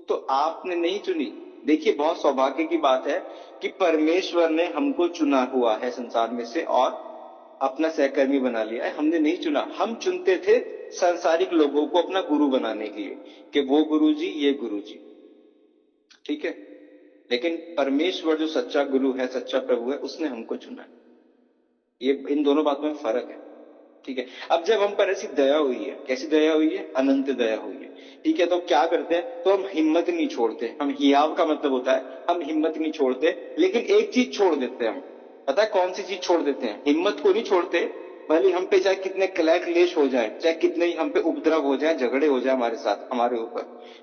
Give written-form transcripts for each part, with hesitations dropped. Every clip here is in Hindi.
तो आपने नहीं चुनी। देखिए, बहुत सौभाग्य की बात है कि परमेश्वर ने हमको चुना हुआ है संसार में से और अपना सहकर्मी बना लिया है। हमने नहीं चुना, हम चुनते थे सांसारिक लोगों को अपना गुरु बनाने के लिए कि वो गुरुजी, ये गुरुजी, ठीक है। लेकिन परमेश्वर जो सच्चा गुरु है, सच्चा प्रभु है, उसने हमको चुना है। ये इन दोनों बातों में फर्क है, ठीक है। अब जब हम पर ऐसी दया हुई है, कैसी दया हुई है? अनंत दया हुई है, ठीक है। तो क्या करते हैं? तो हम हिम्मत नहीं छोड़ते। हम हियाव का मतलब होता है हम हिम्मत नहीं छोड़ते, लेकिन एक चीज छोड़ देते हैं हम। पता है कौन सी चीज छोड़ देते हैं? हिम्मत को नहीं छोड़ते, भले हम पे चाहे कितने कलह क्लेश हो जाए, चाहे कितने ही हम पे उपद्रव हो जाए, झगड़े हो जाए हमारे साथ, हमारे ऊपर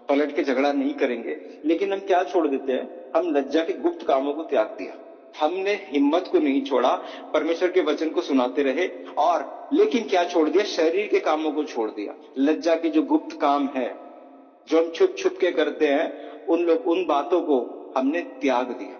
पलट के झगड़ा नहीं करेंगे, लेकिन हम क्या छोड़ देते हैं? हम लज्जा के गुप्त कामों को त्याग दिया। हमने हिम्मत को नहीं छोड़ा, परमेश्वर के वचन को सुनाते रहे, और लेकिन क्या छोड़ दिया? शरीर के कामों को छोड़ दिया। लज्जा के जो गुप्त काम है, जो हम छुप छुप के करते हैं, उन बातों को हमने त्याग दिया।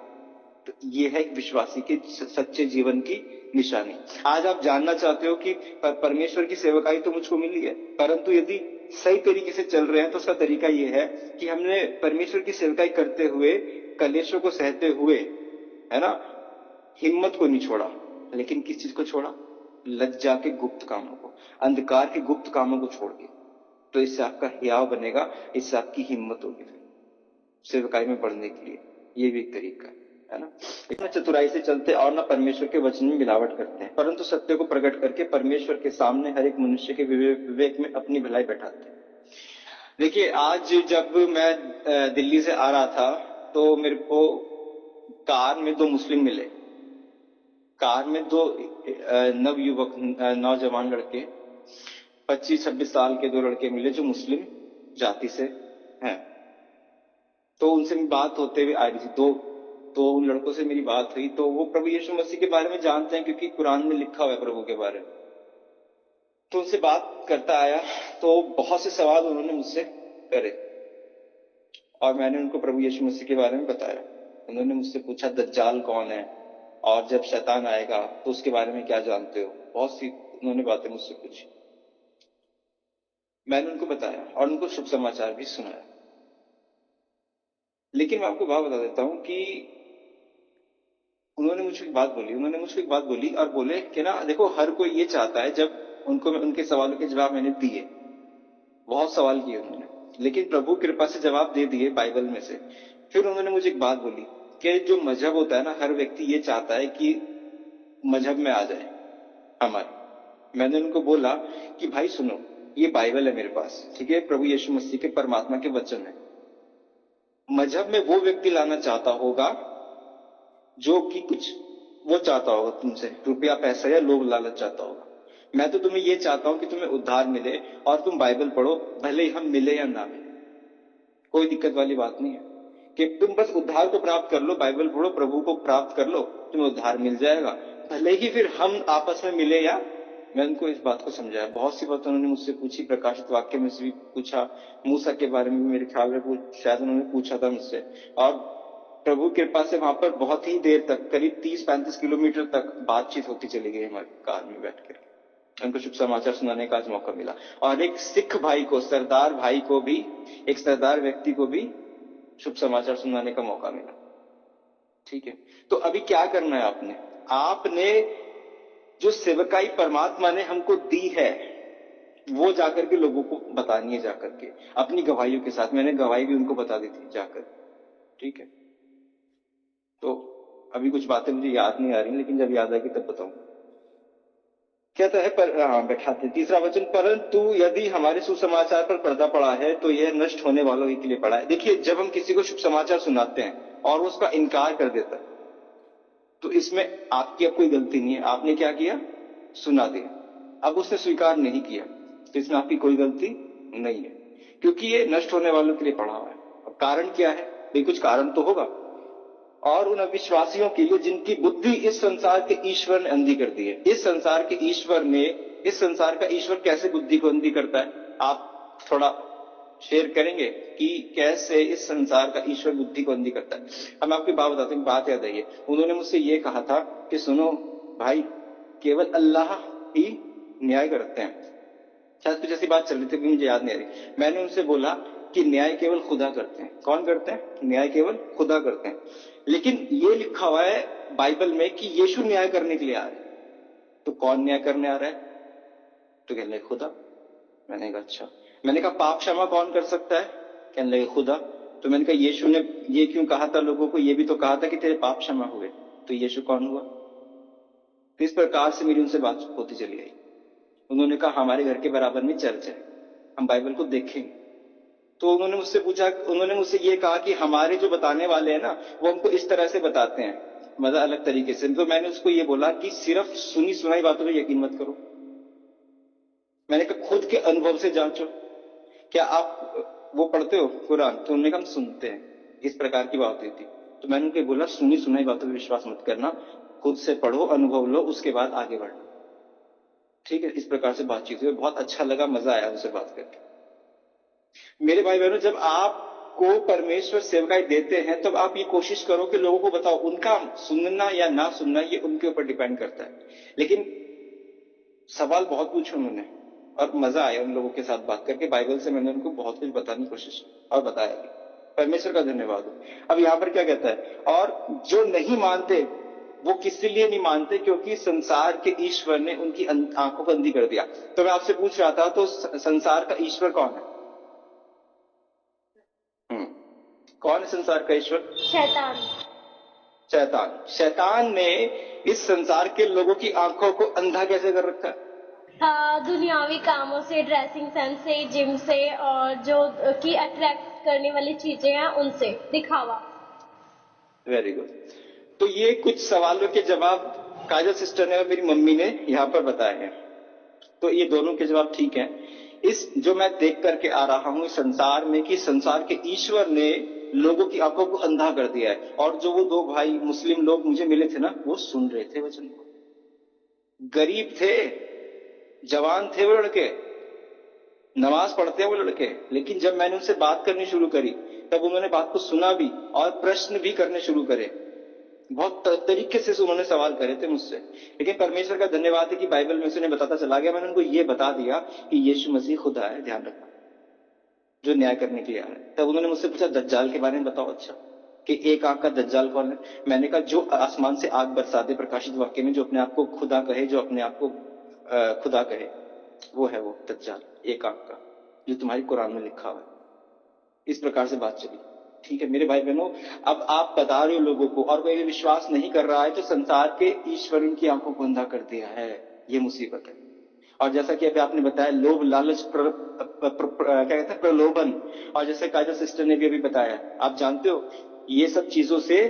तो ये है एक विश्वासी के सच्चे जीवन की निशानी। आज आप जानना चाहते हो कि परमेश्वर की सेवकाई तो मुझको मिली है, परंतु यदि सही तरीके से चल रहे हैं तो उसका तरीका ये है कि हमने परमेश्वर की सेवकाई करते हुए, कलेशों को सहते हुए, है ना, हिम्मत को नहीं छोड़ा, लेकिन किस चीज को छोड़ा? लज्जा के गुप्त कामों को, अंधकार के गुप्त कामों को छोड़ दिया। तो इससे आपका हियाव बनेगा, इससे आपकी हिम्मत होगी फिर सेवकाई में बढ़ने के लिए। ये भी एक तरीका है ना। इतना चतुराई से चलते और ना परमेश्वर के वचन में मिलावट करते हैं, परंतु सत्य को प्रकट करके परमेश्वर के सामने हर एक मनुष्य के विवेक में अपनी भलाई बैठाते हैं। देखिए, आज जब मैं दिल्ली से आ रहा था तो मेरे को कार में दो मुस्लिम मिले। कार में दो नवयुवक, नौजवान लड़के, 25-26 साल के दो लड़के मिले जो मुस्लिम जाति से हैं। तो उनसे मेरी बात होते हुए आ रही थी, तो उन लड़कों से मेरी बात हुई, तो वो प्रभु यीशु मसीह के बारे में जानते हैं क्योंकि कुरान में लिखा हुआ है प्रभु के बारे में। तो उनसे बात करता आया तो बहुत से सवाल उन्होंने मुझसे करे और मैंने उनको प्रभु यीशु मसीह के बारे में बताया। उन्होंने मुझसे पूछा दज्जाल कौन है और जब शैतान आएगा तो उसके बारे में क्या जानते हो। बहुत सी उन्होंने बातें मुझसे पूछी, मैंने उनको बताया और उनको शुभ समाचार भी सुनाया। लेकिन मैं आपको बात बता देता हूं कि उन्होंने मुझे एक बात बोली और बोले कि ना देखो, हर कोई ये चाहता है, जब उनको उनके सवालों के जवाब मैंने दिए, बहुत सवाल किए उन्होंने, लेकिन प्रभु कृपा से जवाब दे दिए बाइबल में से। फिर उन्होंने मुझे एक बात बोली कि जो मजहब होता है ना, हर व्यक्ति ये चाहता है कि मजहब में आ जाए हमारे। मैंने उनको बोला कि भाई सुनो, ये बाइबल है मेरे पास, ठीक है, प्रभु यीशु मसीह के परमात्मा के वचन है। मजहब में वो व्यक्ति लाना चाहता होगा जो कि कुछ वो चाहता होगा तुमसे, रुपया पैसा या लोभ लालच चाहता होगा। मैं तो तुम्हें ये चाहता हूं कि तुम्हें उद्धार मिले और तुम बाइबल पढ़ो, भले ही हम मिले या ना मिले, कोई दिक्कत वाली बात नहीं है। कि तुम बस उद्धार को प्राप्त कर लो, बाइबल पढ़ो, प्रभु को प्राप्त कर लो, तुम्हें उद्धार मिल जाएगा, भले ही फिर हम आपस में मिले या। मैं उनको इस बात को समझाया। बहुत सी बातें उन्होंने मुझसे पूछी, प्रकाशित वाक्य में से भी पूछा, मूसा के बारे में भी मेरे ख्याल में शायद उन्होंने पूछा था मुझसे। और प्रभु कृपा से वहां पर बहुत ही देर तक, करीब 30-35 किलोमीटर तक बातचीत होती चली गई हमारी कार में बैठ कर। उनको शुभ समाचार सुनाने का आज मौका मिला और एक सिख भाई को, सरदार भाई को भी, एक सरदार व्यक्ति को भी शुभ समाचार सुनाने का मौका मिला, ठीक है। तो अभी क्या करना है आपने? आपने जो सेवकाई परमात्मा ने हमको दी है वो जाकर के लोगों को बतानी है, जाकर के अपनी गवाहियों के साथ। मैंने गवाही भी उनको बता दी थी जाकर, ठीक है। तो अभी कुछ बातें मुझे याद नहीं आ रही, लेकिन जब याद आएगी तब बताऊंगा। कहता है पर हाँ बैठाते, तीसरा वचन, परंतु यदि हमारे सुसमाचार पर पर्दा पड़ा है तो यह नष्ट होने वालों ही के लिए पड़ा है। देखिए, जब हम किसी को शुभ समाचार सुनाते हैं और वो उसका इनकार कर देता है, तो इसमें आपकी अब कोई गलती नहीं है। आपने क्या किया? सुना दिया। अब उसने स्वीकार नहीं किया तो इसमें आपकी कोई गलती नहीं है, क्योंकि ये नष्ट होने वालों के लिए पड़ा हुआ है। अब कारण क्या है भाई? कुछ कारण तो होगा। और उन अविश्वासियों के लिए जिनकी बुद्धि इस संसार के ईश्वर ने अंधी कर दी है। इस संसार का ईश्वर कैसे बुद्धि को अंधी करता है? आप थोड़ा शेयर करेंगे कि कैसे इस संसार का ईश्वर बुद्धि को अंधी करता है। अब मैं आपकी बात बताता हूँ, बात याद आई है। उन्होंने मुझसे ये कहा था कि सुनो भाई, केवल अल्लाह ही न्याय करते हैं, शायद कुछ ऐसी बात चल रही थी, मुझे याद नहीं आ रही। मैंने उनसे बोला कि न्याय केवल खुदा करते हैं। कौन करते हैं? न्याय केवल खुदा करते हैं। लेकिन ये लिखा हुआ है बाइबल में कि यीशु न्याय करने के लिए आ रहे हैं। तो कौन न्याय करने आ रहा है? तो कहने लगे खुदा। मैंने कहा अच्छा। मैंने कहा पाप क्षमा कौन कर सकता है? कहने लगे खुदा। तो मैंने कहा यीशु ने ये क्यों कहा था लोगों को? ये भी तो कहा था कि तेरे पाप क्षमा हुए। तो यीशु कौन हुआ? तो इस प्रकार से मेरी उनसे बात होती चली गई। उन्होंने कहा हमारे घर के बराबर में चर्च है, हम बाइबल को देखेंगे। तो उन्होंने मुझसे पूछा, उन्होंने मुझसे ये कहा कि हमारे जो बताने वाले हैं ना, वो हमको इस तरह से बताते हैं, मतलब अलग तरीके से। तो मैंने उसको ये बोला कि सिर्फ सुनी सुनाई बातों पर यकीन मत करो। मैंने कहा खुद के अनुभव से जांचो। क्या आप वो पढ़ते हो कुरान? तो उन्होंने कहा हम सुनते हैं। इस प्रकार की बात हुई थी। तो मैंने उनको बोला सुनी सुनाई बातों पर विश्वास मत करना, खुद से पढ़ो, अनुभव लो, उसके बाद आगे बढ़ना। ठीक है, इस प्रकार से बातचीत हुई। बहुत अच्छा लगा, मजा आया उनसे बात करके। मेरे भाई बहनों, जब आपको परमेश्वर सेवकाई देते हैं तब आप ये कोशिश करो कि लोगों को बताओ। उनका सुनना या ना सुनना ये उनके ऊपर डिपेंड करता है। लेकिन सवाल बहुत पूछे उन्होंने और मजा आया उन लोगों के साथ बात करके। बाइबल से मैंने उनको बहुत कुछ बताने की कोशिश की और बताया भी। परमेश्वर का धन्यवाद हो। अब यहाँ पर क्या कहता है? और जो नहीं मानते वो किस लिए नहीं मानते? क्योंकि संसार के ईश्वर ने उनकी आंखों को अंधी कर दिया। तो मैं आपसे पूछ रहा था, तो संसार का ईश्वर कौन है? कौन है संसार का ईश्वर? शैतान। शैतान। शैतान ने इस संसार के लोगों की आंखों को अंधा कैसे कर रखा है? दुनियावी कामों से, ड्रेसिंग सेंस से, जिम से, और जो कि अट्रैक्ट करने वाली चीजें हैं उनसे, दिखावा। Very good. तो ये कुछ सवालों के जवाब काजल सिस्टर ने और मेरी मम्मी ने यहाँ पर बताए हैं। तो ये दोनों के जवाब ठीक हैं। इस जो मैं देख करके आ रहा हूं इस संसार में कि संसार के ईश्वर ने लोगों की आंखों को अंधा कर दिया है। और जो वो दो भाई मुस्लिम लोग मुझे मिले थे ना, वो सुन रहे थे वचन को। गरीब थे, जवान थे वो लड़के, नमाज पढ़ते हैं वो लड़के। लेकिन जब मैंने उनसे बात करनी शुरू करी तब उन्होंने बात को सुना भी और प्रश्न भी करने शुरू करे। बहुत तरीके से उन्होंने सवाल करे थे मुझसे। लेकिन परमेश्वर का धन्यवाद है कि बाइबल में से उन्हें बताता चला गया। मैंने उनको ये बता दिया कि यीशु मसीह खुदा है, ध्यान रखना, जो न्याय करने के लिए आ रहा है। तब उन्होंने मुझसे पूछा दज्जाल के बारे में बताओ। अच्छा, कि एक आंख का दज्जाल कौन है? मैंने कहा जो आसमान से आग बरसा दे प्रकाशित वाक्य में, जो अपने आप को खुदा कहे, जो अपने आप को खुदा कहे, वो है वो दज्जाल, एक आंख का, जो तुम्हारी कुरान में लिखा हुआ है। इस प्रकार से बात चली। ठीक है मेरे भाई बहनों, अब आप बता रहे हो लोगों को और कोई विश्वास नहीं कर रहा है, तो संसार के ईश्वर उनकी आंखों को अंधा कर दिया है। ये मुसीबत है। और जैसा कि अभी आपने बताया, लोभ लालच क्या कहते हैं, प्रलोभन। और जैसे काजल सिस्टर ने भी अभी बताया, आप जानते हो ये सब चीजों से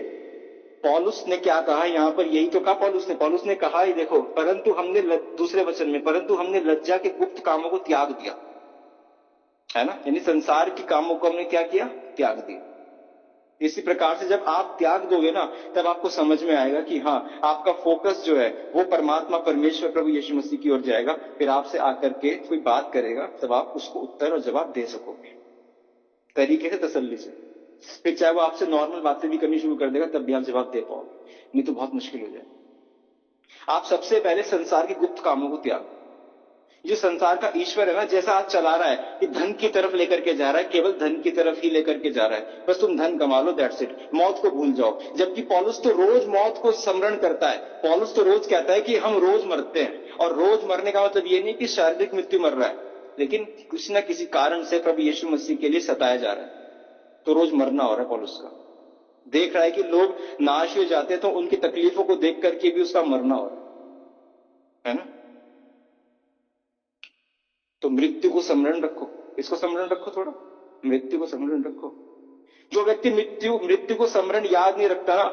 पौलुस ने क्या कहा यहाँ पर? यही तो कहा पौलुस ने कहा ही, देखो, परंतु हमने दूसरे वचन में, परंतु हमने लज्जा के गुप्त कामों को त्याग दिया, है ना। यानी संसार के कामों को हमने क्या किया? त्याग दिया। इसी प्रकार से जब आप त्याग दोगे ना, तब आपको समझ में आएगा कि हाँ, आपका फोकस जो है वो परमात्मा परमेश्वर प्रभु यीशु मसीह की ओर जाएगा। फिर आपसे आकर के कोई बात करेगा तब आप उसको उत्तर और जवाब दे सकोगे तरीके से, तसल्ली से। फिर चाहे वो आपसे नॉर्मल बातें भी करनी शुरू कर देगा, तब भी आप जवाब दे पाओगे, नहीं तो बहुत मुश्किल हो जाए। आप सबसे पहले संसार के गुप्त कामों को त्याग। जो संसार का ईश्वर है ना, जैसा आज चला रहा है कि धन की तरफ लेकर के जा रहा है, केवल धन की तरफ ही लेकर के जा रहा है। बस तुम धन कमा लो, दैट्स इट, मौत को भूल जाओ। जबकि पौलुस तो रोज मौत को स्मरण करता है। पौलुस तो रोज कहता है कि हम रोज मरते हैं। और रोज मरने का मतलब ये नहीं कि शारीरिक मृत्यु मर रहा है, लेकिन किसी न किसी कारण से प्रभु यीशु मसीह के लिए सताया जा रहा है, तो रोज मरना हो रहा है पौलुस का। देख रहा है कि लोग नाश हो जाते हैं, तो उनकी तकलीफों को देख करके भी उसका मरना हो रहा है ना। तो मृत्यु को स्मरण रखो, इसको स्मरण रखो, थोड़ा मृत्यु को स्मरण रखो। जो व्यक्ति मृत्यु को स्मरण याद नहीं रखता ना,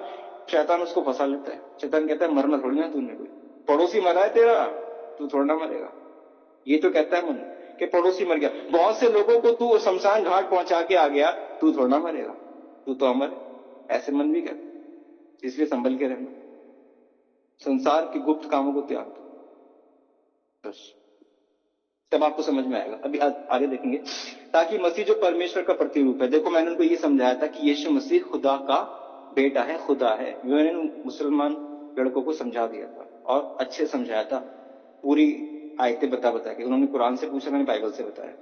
शैतान उसको फंसा लेता है। शैतान कहता है मरना थोड़ी ना तूने, कोई पड़ोसी मरा है तेरा, तू थोड़ा ना मरेगा। ये तो कहता है मन कि पड़ोसी मर गया। बहुत से लोगों को तू शमशान घाट पहुंचा के आ गया, तू थोड़ा ना मरेगा, तू तो अमर है। ऐसे मन भी कहता है। इसलिए संभल के रहना, संसार के गुप्त कामों को त्याग दो, बस, तब आपको समझ में आएगा। अभी आगे देखेंगे। ताकि मसीह जो परमेश्वर का प्रतिरूप है, देखो मैंने उनको ये समझाया था कि यीशु मसीह खुदा का बेटा है, खुदा है। मैंने मुसलमान लड़कों को समझा दिया था और अच्छे समझाया था, पूरी आयतें बता के। उन्होंने कुरान से पूछा, मैंने बाइबल से बताया।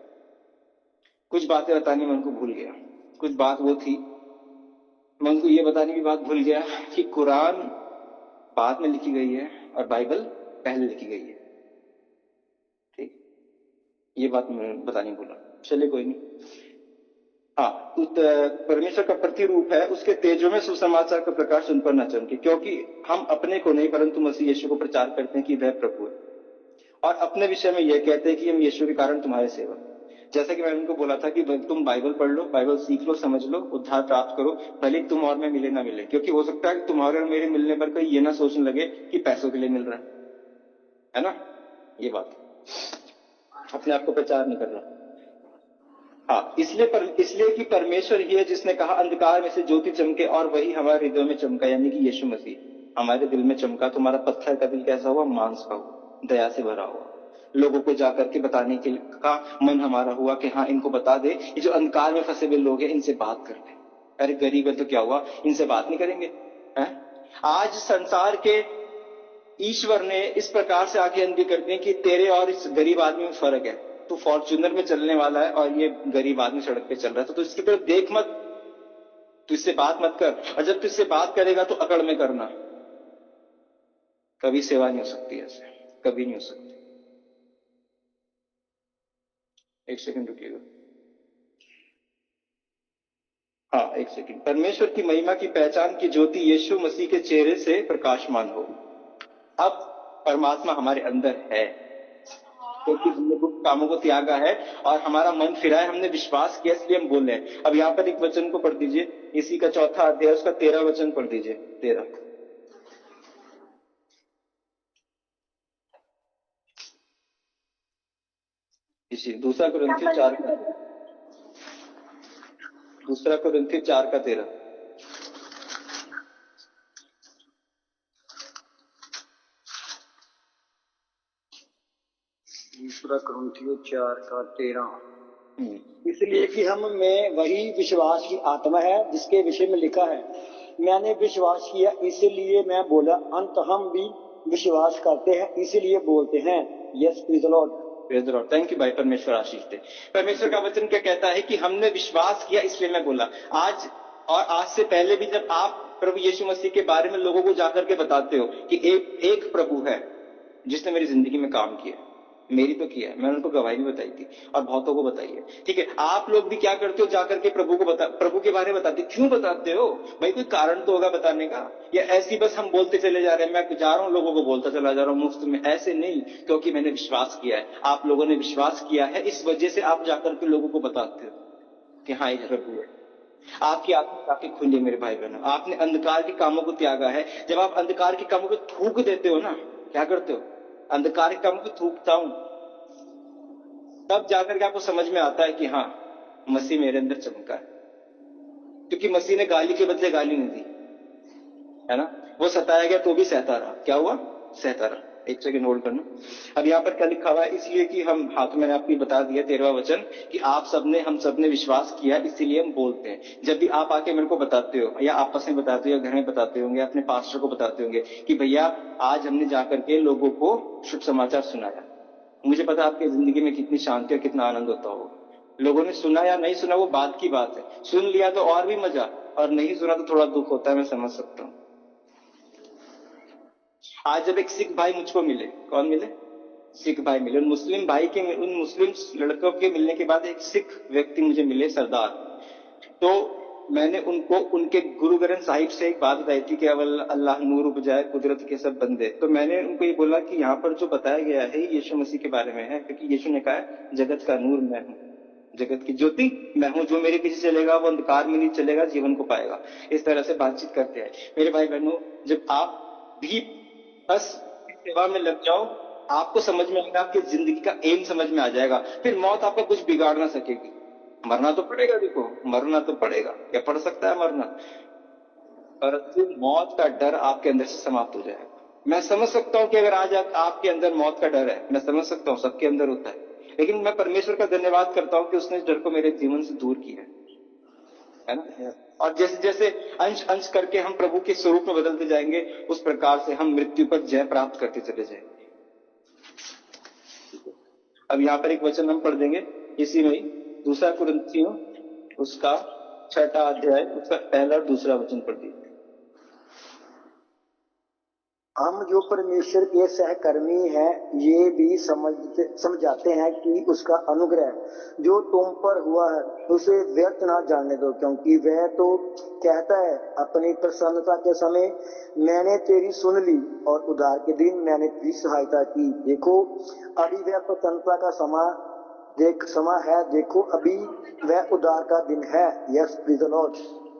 कुछ बातें बतानी मैं उनको भूल गया। कुछ बात वो थी, मैं उनको ये बताने की बात भूल गया कि कुरान बाद में लिखी गई है और बाइबल पहले लिखी गई है। ठीक, ये बात मैं बतानी भूला। चलिए कोई नहीं। हाँ, परमेश्वर का प्रतिरूप है, उसके तेजों में सुसमाचार का प्रकाश उन पर न चमके, क्योंकि हम अपने को नहीं परंतु मसीह यीशु को प्रचार करते हैं कि वह प्रभु है, और अपने विषय में यह कहते हैं कि हम यीशु के कारण तुम्हारे सेवक। जैसा कि मैंने उनको बोला था कि तुम बाइबल पढ़ लो, बाइबल सीख लो, समझ लो, उद्धार प्राप्त करो, भले तुम और मैं मिले ना मिले, क्योंकि हो सकता है कि तुम्हारे और मेरे मिलने पर कोई ये ना सोचने लगे कि पैसों के लिए मिल रहा है ना। ये बात अपने आप को प्रचार नहीं कर रहा। हाँ, इसलिए कि परमेश्वर ही है जिसने कहा अंधकार में से ज्योति चमके, और वही हमारे हृदयों में चमका, यानी कि यीशु मसीह हमारे दिल में चमका। तो हमारा पत्थर का दिल कैसा हुआ? मांस का हुआ, दया से भरा हुआ। लोगों को जाकर के बताने के का मन हमारा हुआ कि हाँ, इनको बता दे, ये जो अंधकार में फंसे हुए लोग हैं इनसे बात कर ले। अरे गरीब है तो क्या हुआ, इनसे बात नहीं करेंगे? है? आज संसार के ईश्वर ने इस प्रकार से आंखें अंधी कर दी कि तेरे और इस गरीब आदमी में फर्क है। तू फॉर्च्यूनर में चलने वाला है और ये गरीब आदमी सड़क पे चल रहा है, तो इसकी तरफ देख मत, तू इससे बात मत कर, और जब तू इससे बात करेगा तो अकड़ में करना। कभी सेवा नहीं हो सकती ऐसे, कभी नहीं हो सकती। एक सेकंड रुकिएगा। हाँ, एक सेकंड। परमेश्वर की महिमा की पहचान की ज्योति यीशु मसीह के चेहरे से प्रकाशमान हो। अब परमात्मा हमारे अंदर है, क्योंकि हमने गुप्त कामों को त्यागा है और हमारा मन फिरा है, हमने विश्वास किया, इसलिए हम बोल रहे हैं। अब यहाँ पर एक वचन को पढ़ दीजिए, इसी का 4 अध्याय उसका 13 वचन पढ़ दीजिए। 13 इसी दूसरा कुरिन्थियों 4 का 13। दूसरा कुरिन्थियों 4 का 13। इसलिए कि हम में वही विश्वास की आत्मा है जिसके विषय में लिखा है, मैंने विश्वास किया इसलिए मैं बोला। अंत हम भी विश्वास करते हैं इसलिए बोलते हैं। Yes, praise the Lord. Praise the Lord. Thank you भाई, परमेश्वर आशीष दे। परमेश्वर का वचन क्या कहता है कि हमने विश्वास किया इसलिए मैं बोला। आज और आज से पहले भी जब आप प्रभु यीशु मसीह के बारे में लोगों को जाकर के बताते हो कि एक प्रभु है जिसने मेरी जिंदगी में काम किया, मेरी तो किया है, मैंने उनको गवाही भी बताई थी और बहुतों को बताई है। ठीक है, आप लोग भी क्या करते हो? जाकर के प्रभु के बारे में बताते। क्यों बताते हो भाई? कोई कारण तो होगा बताने का, या ऐसी बस हम बोलते चले जा रहे हैं? मैं जा रहा हूं, लोगों को बोलता चला जा रहा हूं मुफ्त में? ऐसे नहीं, क्योंकि मैंने विश्वास किया है। आप लोगों ने विश्वास किया है, इस वजह से आप जाकर के लोगों को बताते हो कि हाँ, ये प्रभु है। आपकी आत्मा आंखें खुली मेरे भाई बहनों, आपने अंधकार के कामों को त्यागा है। जब आप अंधकार के कामों को थूक देते हो ना, क्या करते हो? अंधकार के कामों को थूकता हूं, तब जाकर के आपको समझ में आता है कि हाँ, मसीह मेरे अंदर चमका है। क्योंकि मसीह ने गाली के बदले गाली नहीं दी, है ना। वो सताया गया तो भी सहता रहा। क्या हुआ? सहता रहा। एक सेकंड होल्ड करना। अब यहाँ पर क्या लिखा हुआ है? इसलिए कि हम, हाँ, तो मैंने आपको बता दिया 13वां वचन कि हम सबने विश्वास किया इसलिए हम बोलते हैं। जब भी आप आके मेरे को बताते हो, या आपस में बताते हो, या घर में बताते होंगे, अपने पास्टर को बताते होंगे कि भैया आज हमने जाकर के लोगों को शुभ समाचार सुनाया, मुझे पता है आपकी जिंदगी में कितनी शांति और कितना आनंद होता होगा। लोगों ने सुना या नहीं सुना वो बात की बात है, सुन लिया तो और भी मजा, और नहीं सुना तो थोड़ा दुख होता है, मैं समझ सकता हूँ। आज जब एक सिख भाई मुझको मिले, कौन मिले? सिख भाई मिले। उन मुस्लिम लड़कों के मिलने के बाद एक सिख व्यक्ति मुझे मिले, सरदार। तो मैंने उनको उनके गुरु ग्रंथ साहिब से एक बात बताई थी कि अवल अल्लाह नूर उपजाए कुदरत के सब बंदे। तो मैंने उनको ये बोला कि यहाँ पर जो बताया गया है यीशु मसीह के बारे में है, क्योंकि यीशु ने कहा है जगत का नूर मैं हूँ, जगत की ज्योति मैं हूँ, जो मेरे पीछे चलेगा वो अंधकार में नहीं चलेगा, जीवन को पाएगा। इस तरह से बातचीत करते हैं। मेरे भाई बहनों, जब आप भी बस सेवा में लग जाओ, आपको समझ में आएगा, आपकी जिंदगी का एम समझ में आ जाएगा, फिर मौत आपका कुछ बिगाड़ ना सकेगी। मरना तो पड़ेगा, देखो मरना तो पड़ेगा, क्या पड़ सकता है मरना, परंतु मौत का डर आपके अंदर से समाप्त हो जाएगा। मैं समझ सकता हूं कि अगर आज आपके अंदर मौत का डर है, मैं समझ सकता हूं, सबके अंदर होता है, लेकिन मैं परमेश्वर का धन्यवाद करता हूं कि उसने इस डर को मेरे जीवन से दूर किया है ना। और जैसे जैसे अंश अंश करके हम प्रभु के स्वरूप में बदलते जाएंगे, उस प्रकार से हम मृत्यु पर जय प्राप्त करते चले जाएंगे। अब यहाँ पर एक वचन हम पढ़ देंगे इसी में ही, दूसरा कुरिन्थियों उसका 6 अध्याय उसका 1 और 2 वचन पढ़ दीजिए। हम जो परमेश्वर के सहकर्मी हैं ये भी समझाते हैं कि उसका अनुग्रह जो तुम पर हुआ है उसे व्यर्थ ना जाने दो, क्योंकि वह तो कहता है अपनी प्रसन्नता के समय मैंने तेरी सुन ली और उद्धार के दिन मैंने तेरी सहायता की। देखो अभी वह प्रसन्नता का समय है, देखो अभी वह उद्धार का दिन है। Yes, please Lord.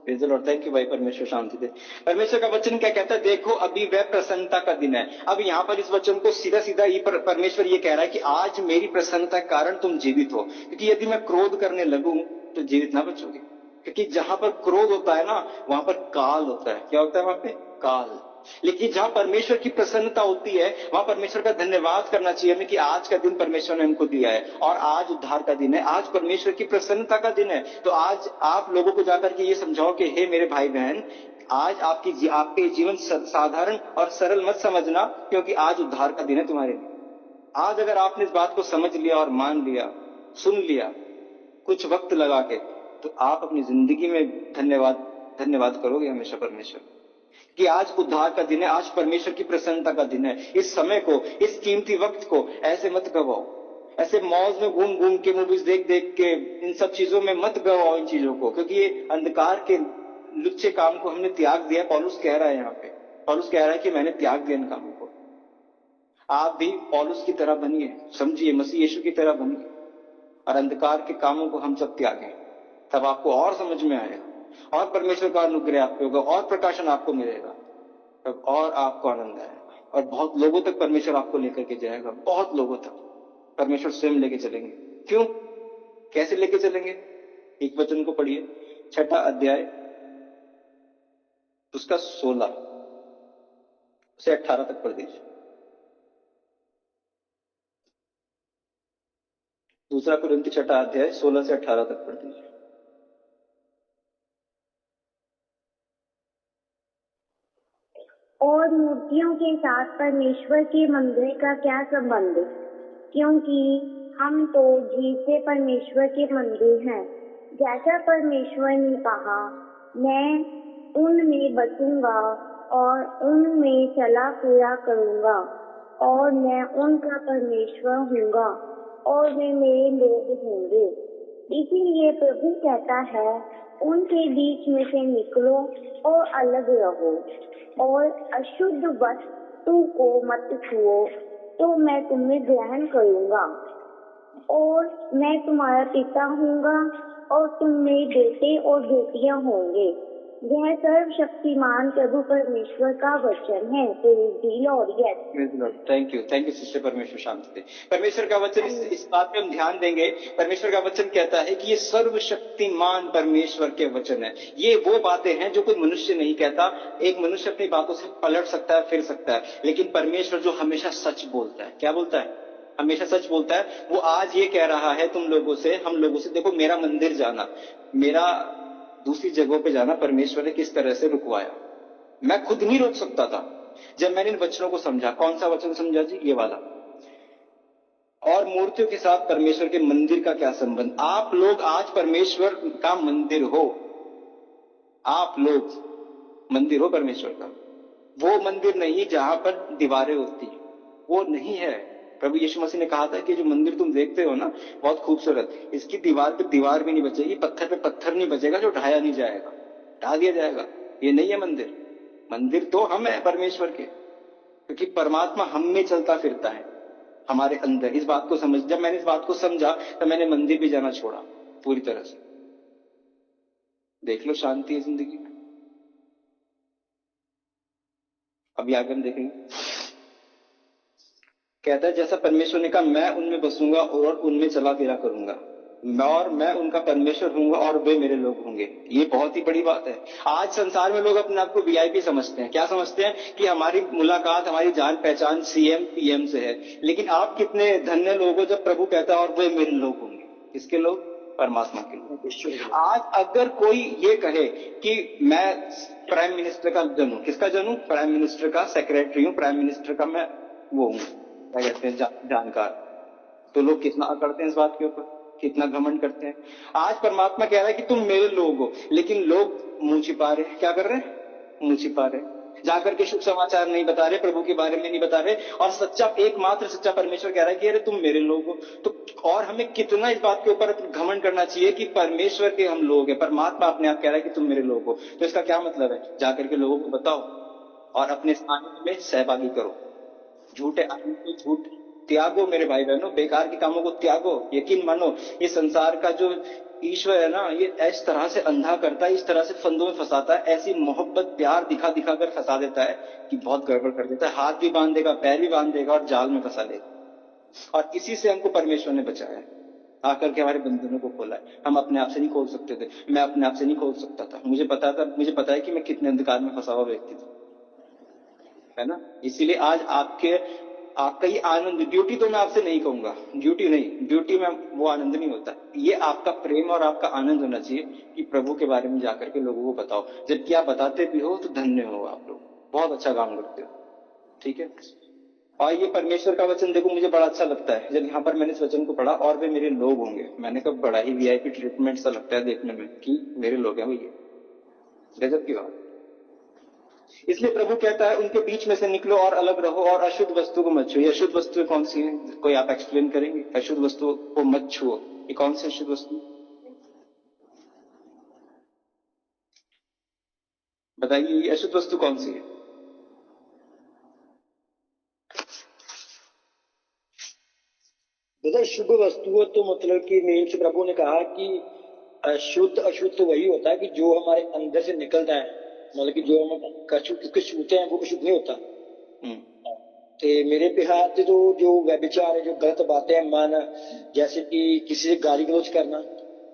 Praise the Lord. Thank you भाई, परमेश्वर शांति दे। परमेश्वर का वचन क्या कहता है? देखो अभी वह प्रसन्नता का दिन है। अब यहाँ पर इस वचन को सीधा सीधा ये परमेश्वर ये कह रहा है कि आज मेरी प्रसन्नता के कारण तुम जीवित हो, क्योंकि यदि मैं क्रोध करने लगूं तो जीवित ना बचोगे। क्योंकि जहां पर क्रोध होता है ना वहां पर काल होता है। क्या होता है वहां पे? काल। लेकिन जहां परमेश्वर की प्रसन्नता होती है वहां परमेश्वर का धन्यवाद करना चाहिए हमें कि आज का दिन परमेश्वर ने हमको दिया है और आज उद्धार का दिन है, आज परमेश्वर की प्रसन्नता का दिन है। तो आज आप लोगों को जाकर के ये समझाओ कि हे मेरे भाई बहन, आज आपके जीवन साधारण और सरल मत समझना, क्योंकि आज उद्धार का दिन है तुम्हारे लिए। आज अगर आपने इस बात को समझ लिया और मान लिया, सुन लिया कुछ वक्त लगा के, तो आप अपनी जिंदगी में धन्यवाद करोगे हमेशा परमेश्वर कि आज उद्धार का दिन है, आज परमेश्वर की प्रसन्नता का दिन है। इस समय को, इस कीमती वक्त को ऐसे मत गवाओ, ऐसे मौज में घूम घूम के, मूवीज देख देख के, इन सब चीजों में मत गवाओ इन चीजों को, क्योंकि ये अंधकार के लुच्चे काम को हमने त्याग दिया। पौलुस कह रहा है यहाँ पे, पौलुस कह रहा है कि मैंने त्याग दिया इन कामों को। आप भी पौलुस की तरह बनिए, समझिए, मसीह यीशु की तरह बनिए और अंधकार के कामों को हम सब त्यागें। तब आपको और समझ में आएगा और परमेश्वर का अनुग्रह आप पे होगा और प्रकाशन आपको मिलेगा, तब और आपको आनंद आएगा और बहुत लोगों तक परमेश्वर आपको लेकर के जाएगा। बहुत लोगों तक परमेश्वर स्वयं लेके चलेंगे। क्यों, कैसे लेके चलेंगे? एक वचन को पढ़िए, 6 अध्याय उसका 16 से 18 तक पढ़ दीजिए। दूसरा कुरिन्थी 6 अध्याय 16 से 18 तक पढ़ दीजिए। और मूर्तियों के साथ परमेश्वर के मंदिर का क्या संबंध? क्योंकि हम तो जीवते परमेश्वर के मंदिर हैं। जैसा परमेश्वर ने कहा, मैं उनमें बसूंगा और उनमें चला फिरा करूंगा और मैं उनका परमेश्वर हूँगा और वे मेरे लोग होंगे। इसीलिए प्रभु कहता है, उनके बीच में से निकलो और अलग रहो और अशुद्ध वस्तु को मत छुओ, तो मैं तुम्हें ग्रहण करूंगा और मैं तुम्हारा पिता हूँगा और तुम मेरे बेटे और बेटियां होंगे। यह सर्वशक्तिमान प्रभु परमेश्वर का वचन है। थैंक यू सिस्टर, परमेश्वर शांति दे। परमेश्वर का वचन, इस बात पे हम ध्यान देंगे। परमेश्वर का वचन कहता है कि ये सर्वशक्तिमान परमेश्वर के वचन है। ये वो बातें हैं जो कोई मनुष्य नहीं कहता। एक मनुष्य अपनी बातों से पलट सकता है, फिर सकता है, लेकिन परमेश्वर जो हमेशा सच बोलता है, क्या बोलता है? हमेशा सच बोलता है। वो आज ये कह रहा है तुम लोगों से, हम लोगों से, देखो मेरा मंदिर जाना, मेरा दूसरी जगहों पे जाना परमेश्वर ने किस तरह से रुकवाया। मैं खुद नहीं रोक सकता था जब मैंने इन वचनों को समझा। कौन सा वचन समझा जी? ये वाला। और मूर्तियों के साथ परमेश्वर के मंदिर का क्या संबंध? आप लोग आज परमेश्वर का मंदिर हो। आप लोग मंदिर हो परमेश्वर का। वो मंदिर नहीं जहां पर दीवारें होती है, वो नहीं है। प्रभु यीशु मसीह ने कहा था कि जो मंदिर तुम देखते हो ना, बहुत खूबसूरत, इसकी दीवार पे दीवार भी नहीं बचेगी, पत्थर पे पत्थर नहीं बचेगा जो ढाया नहीं जाएगा, ढा दिया जाएगा। ये नहीं है मंदिर। मंदिर तो हम है परमेश्वर के, क्योंकि परमात्मा हम में चलता फिरता है, हमारे अंदर। इस बात को समझ, जब मैंने इस बात को समझा तो मैंने मंदिर भी जाना छोड़ा पूरी तरह से। देख लो, शांति है जिंदगी में। अभी आगे हम देखेंगे, कहता है जैसा परमेश्वर ने कहा, मैं उनमें बसूंगा और उनमें चला फिरा करूंगा, और मैं उनका परमेश्वर हूंगा और वे मेरे लोग होंगे। ये बहुत ही बड़ी बात है। आज संसार में लोग अपने आप को वीआईपी समझते हैं। क्या समझते हैं? कि हमारी मुलाकात, हमारी जान पहचान सीएम पीएम से है। लेकिन आप कितने धन्य लोग हो जब प्रभु कहता है और वे मेरे लोग होंगे। किसके लोग? परमात्मा के लोग। आज अगर कोई ये कहे कि मैं प्राइम मिनिस्टर का जन हूं, किसका जन हूं? प्राइम मिनिस्टर का सेक्रेटरी हूं, प्राइम मिनिस्टर का मैं वो हूं, क्या कहते हैं, जानकार, तो लोग कितना अकड़ते हैं इस बात के ऊपर। कितना घमंड करते हैं। आज परमात्मा कह रहा है कि तुम मेरे लोग हो, लेकिन लोग मुंह छिपा रहे हैं। क्या कर रहे हैं? मुंह छिपा रहे हैं, जाकर के शुभ समाचार नहीं बता रहे, प्रभु के बारे में नहीं बता रहे। और सच्चा, एकमात्र सच्चा परमेश्वर कह रहा है कि अरे तुम मेरे लोग हो। तो और हमें कितना इस बात के ऊपर घमंड करना चाहिए कि परमेश्वर के हम लोग हैं। परमात्मा अपने आप कह रहा है कि तुम मेरे लोग हो। तो इसका क्या मतलब है? जाकर के लोगों को बताओ और अपने आनंद में सहभागी करो। झूठे आनंद को झूठ त्यागो मेरे भाई बहनों, बेकार के कामों को त्यागो। यकीन मानो, ये संसार का जो ईश्वर है ना, ये इस तरह से अंधा करता है, इस तरह से फंदों में फंसाता है, ऐसी मोहब्बत प्यार दिखा दिखा कर फंसा देता है कि बहुत गड़बड़ कर देता है। हाथ भी बांध देगा, पैर भी बांध देगा और जाल में फंसा देगा। और इसी से हमको परमेश्वर ने बचाया है, आकर के हमारे बंधनों को खोला है। हम अपने आप से नहीं खोल सकते थे, मैं अपने आप से नहीं खोल सकता था। मुझे पता है कि मैं कितने अंधकार में फंसा हुआ व्यक्ति था, है ना। इसीलिए आज आपका ये आनंद, ड्यूटी तो मैं आपसे नहीं कहूंगा, ड्यूटी नहीं, ड्यूटी में वो आनंद नहीं होता। ये आपका प्रेम और आपका आनंद होना चाहिए कि प्रभु के बारे में जाकर के लोगों को बताओ। जबकि आप बताते भी हो तो धन्य हो आप लोग, बहुत अच्छा काम करते हो, ठीक है। और ये परमेश्वर का वचन देखो, मुझे बड़ा अच्छा लगता है जब यहाँ पर मैंने इस वचन को पढ़ा, और वे मेरे लोग होंगे। मैंने कहा बड़ा ही वीआईपी ट्रीटमेंट सा लगता है देखने में कि मेरे लोग हैं भैया, गजब की बात। इसलिए प्रभु कहता है उनके बीच में से निकलो और अलग रहो और अशुद्ध वस्तु को मत छुओ। ये अशुद्ध वस्तुएं कौन सी हैं? कोई आप एक्सप्लेन करेंगे? अशुद्ध वस्तुओं को मत छुओ, ये कौन सी अशुद्ध वस्तु? बताइए, ये अशुद्ध वस्तु कौन सी है? देखो, शुभ वस्तुओं तो मतलब कि मेन से प्रभु ने कहा कि अशुद्ध अशुद्ध वही होता है कि जो हमारे अंदर से निकलता है, मतलब कि जो हम किसको छूते हैं वो अशुद्ध नहीं होता। तो मेरे पे हाथ तो जो व्यभिचार है, जो गलत बातें हैं, मन जैसे कि किसी से गाली गलौज करना,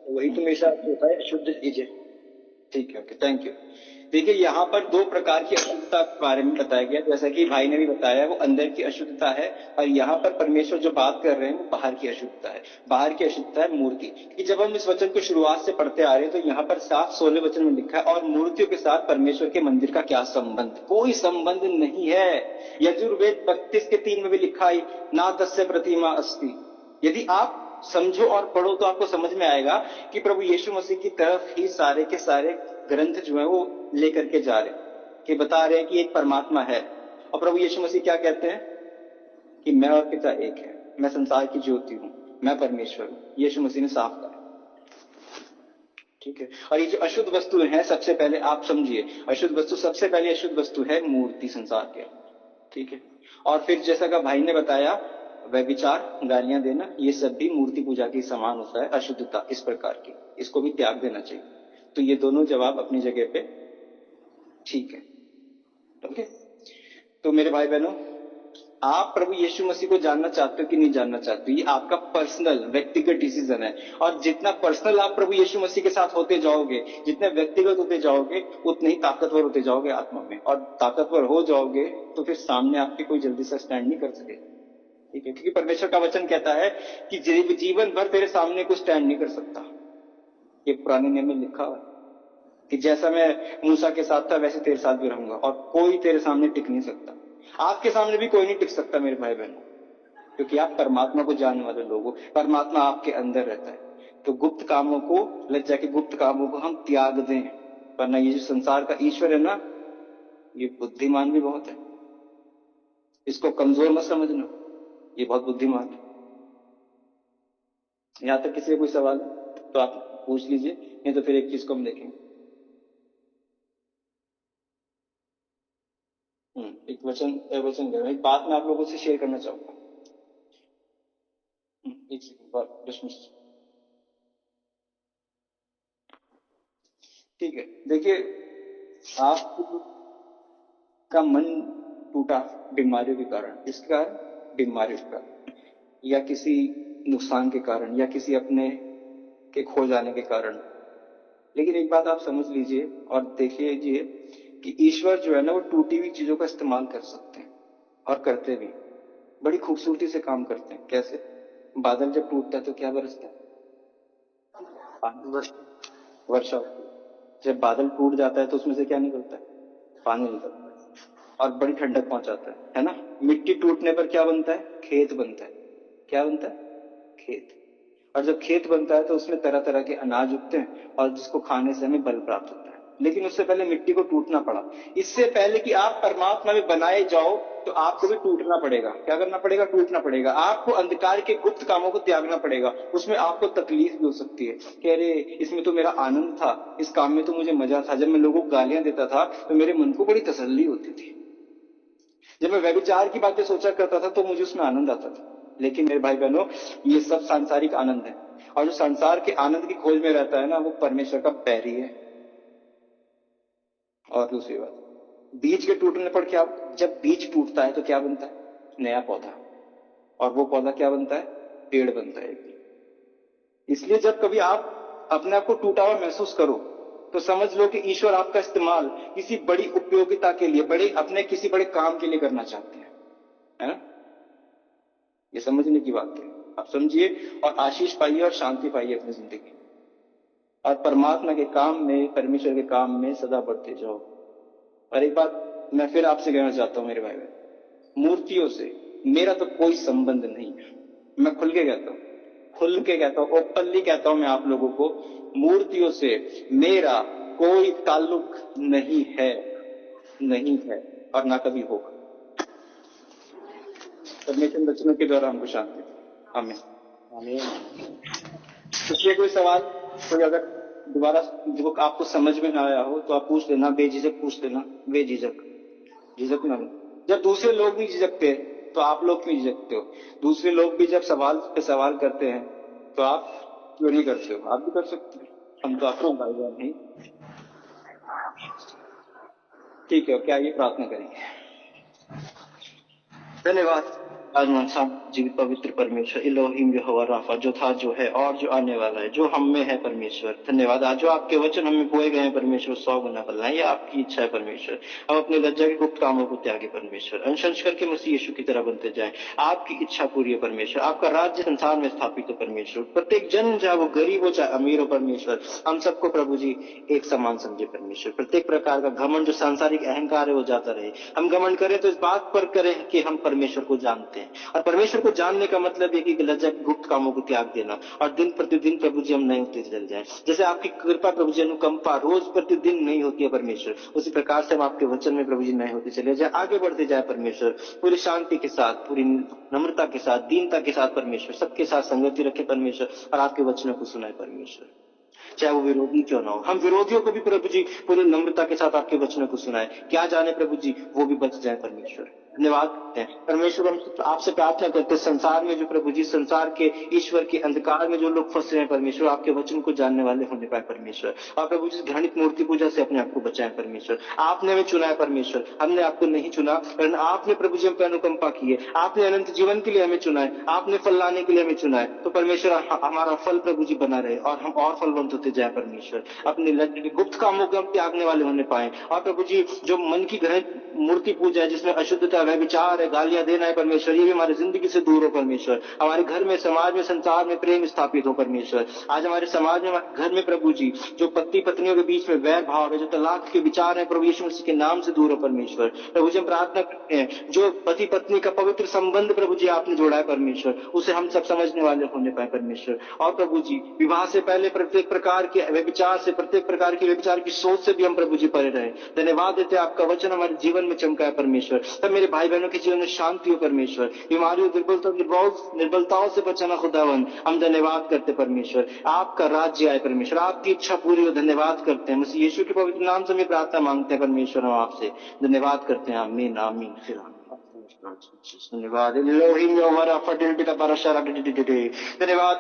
वही तो मेरे साथ होता है अशुद्ध चीज है। ठीक है, ओके, थैंक यू। देखिए, यहाँ पर दो प्रकार की अशुद्धता के बारे में बताया गया, जैसा कि भाई ने भी बताया, वो अंदर की अशुद्धता है। और यहाँ पर परमेश्वर जो बात कर रहे हैं वो बाहर की अशुद्धता है। बाहर की अशुद्धता है मूर्ति कि जब हम इस वचन को शुरुआत से पढ़ते आ रहे हैं तो यहाँ पर साफ 16 वचन में लिखा है, और मूर्तियों के साथ परमेश्वर के मंदिर का क्या संबंध? कोई संबंध नहीं है। यजुर्वेद 32:3 में भी लिखा है, ना तस्य प्रतिमा अस्ति। यदि आप समझो और पढ़ो तो आपको समझ में आएगा कि प्रभु यीशु मसीह की तरफ ही सारे के सारे ग्रंथ जो है वो लेकर के जा रहे हैं, कि बता रहे हैं कि एक परमात्मा है। और प्रभु यीशु मसीह क्या कहते हैं कि मैं और पिता एक है, मैं संसार की ज्योति हूं, मैं परमेश्वर हूं। यीशु मसीह ने साफ कहा, ठीक है। और ये जो अशुद्ध वस्तु है, सबसे पहले आप समझिए, अशुद्ध वस्तु, सबसे पहले अशुद्ध वस्तु है मूर्ति संसार के, ठीक है। और फिर जैसा कि भाई ने बताया, व्यभिचार, गालियां देना, ये सब भी मूर्ति पूजा के समान होता है, अशुद्धता इस प्रकार की, इसको भी त्याग देना चाहिए। तो ये दोनों जवाब अपनी जगह पे ठीक है, ओके। तो मेरे भाई बहनों, आप प्रभु यीशु मसीह को जानना चाहते हो कि नहीं जानना चाहते हो, ये आपका पर्सनल व्यक्तिगत डिसीजन है। और जितना पर्सनल आप प्रभु यीशु मसीह के साथ होते जाओगे, जितने व्यक्तिगत होते जाओगे, उतने ही ताकतवर होते जाओगे आत्मा में। और ताकतवर हो जाओगे तो फिर सामने आपके कोई जल्दी से स्टैंड नहीं कर सके, ठीक है। क्योंकि परमेश्वर का वचन कहता है कि जीवन भर तेरे सामने कोई स्टैंड नहीं कर सकता। ये पुराने नियम में लिखा है कि जैसा मैं मूसा के साथ था वैसे तेरे साथ भी रहूंगा, और कोई तेरे सामने टिक नहीं सकता। आपके सामने भी कोई नहीं टिक सकता मेरे भाई बहनों, क्योंकि आप परमात्मा को जानने वाले लोग हो, परमात्मा आपके अंदर रहता है। तो गुप्त कामों को, लज्जा के गुप्त कामों को हम त्याग दें, वरना ये जो संसार का ईश्वर है ना, ये बुद्धिमान भी बहुत है, इसको कमजोर मत समझना, ये बहुत बुद्धिमान है। यहां तक किसी का कोई सवाल है तो आप पूछ लीजिए, नहीं तो फिर एक चीज को हम देखेंगे। एक एक बात मैं आप लोगों से शेयर करना चाहूंगा। एक सेकंड, ठीक है। देखिए, आपका मन टूटा बीमारियों के कारण, इसके कारण, बीमारियों के कारण, या किसी नुकसान के कारण, या किसी अपने के खो जाने के कारण। लेकिन एक बात आप समझ लीजिए और देख लीजिए कि ईश्वर जो है ना, वो टूटी हुई चीजों का इस्तेमाल कर सकते हैं, और करते भी बड़ी खूबसूरती से काम करते हैं। कैसे? बादल जब टूटता है तो क्या बरसता है? वर्षा होती है। जब बादल टूट जाता है तो उसमें से क्या निकलता है? पानी निकलता है, और बड़ी ठंडक पहुंचाता है ना। मिट्टी टूटने पर क्या बनता है? खेत बनता है। क्या बनता है? खेत। और जब खेत बनता है तो उसमें तरह तरह के अनाज उगते हैं और जिसको खाने से हमें बल प्राप्त होता है। लेकिन उससे पहले मिट्टी को टूटना पड़ा। इससे पहले कि आप परमात्मा में बनाए जाओ तो आपको भी टूटना पड़ेगा। क्या करना पड़ेगा? टूटना पड़ेगा। आपको अंधकार के गुप्त कामों को त्यागना पड़ेगा। उसमें आपको तकलीफ भी हो सकती है कि अरे इसमें तो मेरा आनंद था, इस काम में तो मुझे मजा था। जब मैं लोगों को गालियां देता था तो मेरे मन को बड़ी तसल्ली होती थी। जब मैं व्यभिचार की बातें सोचा करता था तो मुझे उसमें आनंद आता था। लेकिन मेरे भाई बहनों, ये सब सांसारिक आनंद है, और जो संसार के आनंद की खोज में रहता है ना, वो परमेश्वर का बैरी है। और दूसरी बात, बीज के टूटने पर क्या, जब बीज टूटता है तो क्या बनता है? नया पौधा। और वो पौधा क्या बनता है? पेड़ बनता है। इसलिए जब कभी आप अपने आप को टूटा हुआ महसूस करो तो समझ लो कि ईश्वर आपका इस्तेमाल किसी बड़ी उपयोगिता के लिए, अपने किसी बड़े काम के लिए करना चाहते हैं, है ना? ये समझने की बात है। आप समझिए और आशीष पाइए और शांति पाइए अपनी जिंदगी, और परमात्मा के काम में, परमेश्वर के काम में सदा बढ़ते जाओ। और एक बात मैं फिर आपसे कहना चाहता हूं मेरे भाई बहन, मूर्तियों से मेरा तो कोई संबंध नहीं है। मैं खुल के कहता हूं, ओपनली कहता हूं मैं आप लोगों को, मूर्तियों से मेरा कोई ताल्लुक नहीं है और ना कभी होगा। परमेश्वर वचनों के द्वारा हमको शांति दे। आमीन। आमीन। इसलिए कोई सवाल, कोई अगर दोबारा जो आपको समझ में ना आया हो तो आप पूछ लेना, बेझिझक पूछ लेना, झिझक ना लो। जब दूसरे लोग नहीं झिझकते तो आप लोग क्यों झिझकते हो? दूसरे लोग भी जब सवाल पे सवाल करते हैं तो आप क्यों नहीं करते हो? आप भी कर सकते हो। हम तो आपको भाई बहन नहीं। ठीक है, क्या ये प्रार्थना करेंगे? धन्यवाद आजमान साहब, जीवित पवित्र परमेश्वर इलोहिम यहोवा राफा, जो था, जो है और जो आने वाला है, जो हम में है परमेश्वर। धन्यवाद आज जो आपके वचन हमें बोए गए हैं परमेश्वर, 100 गुना फलना, ये आपकी इच्छा है परमेश्वर। हम अपने लज्जा के गुप्त कामों को त्यागे परमेश्वर, अंश करके मसीह यीशु की तरह बनते जाएं। आपकी इच्छा पूरी है परमेश्वर, आपका राज्य संसार में स्थापित हो परमेश्वर। प्रत्येक जन, चाहे वो गरीब हो चाहे अमीर हो परमेश्वर, हम सबको प्रभु जी एक समान समझे परमेश्वर। प्रत्येक प्रकार का घमंड, जो सांसारिक अहंकार है, वो जाता रहे। हम घमंड करें तो इस बात पर करें कि हम परमेश्वर को जानते हैं, और परमेश्वर को जानने का मतलब है कि लज्जा के गुप्त कामों को त्याग देना, और दिन प्रतिदिन प्रभु जी हम नए होते चले जाएं। जैसे आपकी कृपा प्रभु जी, अनुकंपा रोज प्रतिदिन नहीं होती है परमेश्वर, उसी प्रकार से हम आपके वचन में प्रभु जी नए होते चले जाए, आगे बढ़ते जाए परमेश्वर, पूरी शांति के साथ, पूरी नम्रता के साथ, दीनता के साथ परमेश्वर, सबके साथ संगति रखे परमेश्वर, और आपके वचनों को सुनाए परमेश्वर, चाहे वो विरोधी क्यों ना हो। हम विरोधियों को भी प्रभु जी पूरी नम्रता के साथ आपके वचनों को सुनाए, क्या जाने प्रभु जी वो भी बच जाए परमेश्वर। धन्यवाद करते हैं परमेश्वर, हम आपसे प्रार्थना करते हैं संसार में जो प्रभु जी, संसार के ईश्वर के अंधकार में जो लोग फंसे हैं परमेश्वर, आपके वचन को जानने वाले होने पाए परमेश्वर, और प्रभु जी घृणित मूर्ति पूजा से अपने आप को बचाएं परमेश्वर। आपने हमें चुना है परमेश्वर, हमने आपको नहीं चुना, वरन आपने प्रभु जी हम पर अनुकंपा की है, आपने अनंत जीवन के लिए हमें चुना है, आपने फल लाने के लिए हमें चुना है। तो परमेश्वर हमारा फल प्रभु जी बना रहे और हम और फलवंत होते जाए परमेश्वर, अपने गुप्त कामों को हम त्यागने वाले होने पाए। और प्रभु जी जो मन की घृणित मूर्ति पूजा है, जिसमें अशुद्धता है, विचार है, गालियां देना है परमेश्वर, ये भी हमारी जिंदगी से दूर हो परमेश्वर। हमारे घर में, समाज में, संसार में प्रेम स्थापित हो परमेश्वर। आज हमारे समाज में, हमारे घर में प्रभु जी जो पति पत्नियों के बीच में वैर भाव है, जो तलाक के विचार है, प्रभु यीशु मसीह के नाम से दूर हो परमेश्वर। प्रभु जी हम प्रार्थना करते हैं, जो पति पत्नी का पवित्र संबंध प्रभु जी आपने जोड़ा है परमेश्वर, उसे हम सब समझने वाले होने पाए परमेश्वर। और प्रभु जी विवाह से पहले प्रत्येक प्रकार के व्यभिचार से, प्रत्येक प्रकार की व्यभिचार की सोच से भी हम प्रभु जी परे रहे। धन्यवाद देते हैं, आपका वचन हमारे जीवन में चमका है परमेश्वर। तब मेरे भाई बहनों के जीवन में शांति हो परमेश्वर, बीमारियों, निर्बलताओं से बचाना खुदावन, हम धन्यवाद करते परमेश्वर। आपका राज्य आए परमेश्वर, आपकी इच्छा पूरी हो। धन्यवाद करते हैं, मसीह यीशु के पवित्र नाम से हम प्रार्थना मांगते हैं परमेश्वर, हम आपसे धन्यवाद करते हैं। आमीन आमीन। फिर धन्यवाद एलोहिम यहोवा राफा, धन्यवाद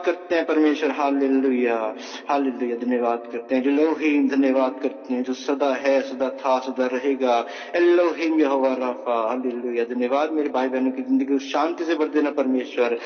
करते हैं परमेश्वर। Hallelujah hallelujah. धन्यवाद करते हैं एलोहिम, धन्यवाद करते हैं जो सदा है, सदा था, सदा रहेगा। एलोहिम यहोवा राफा, हालेलुया। धन्यवाद मेरे भाई बहनों की जिंदगी को शांति से भर देना परमेश्वर।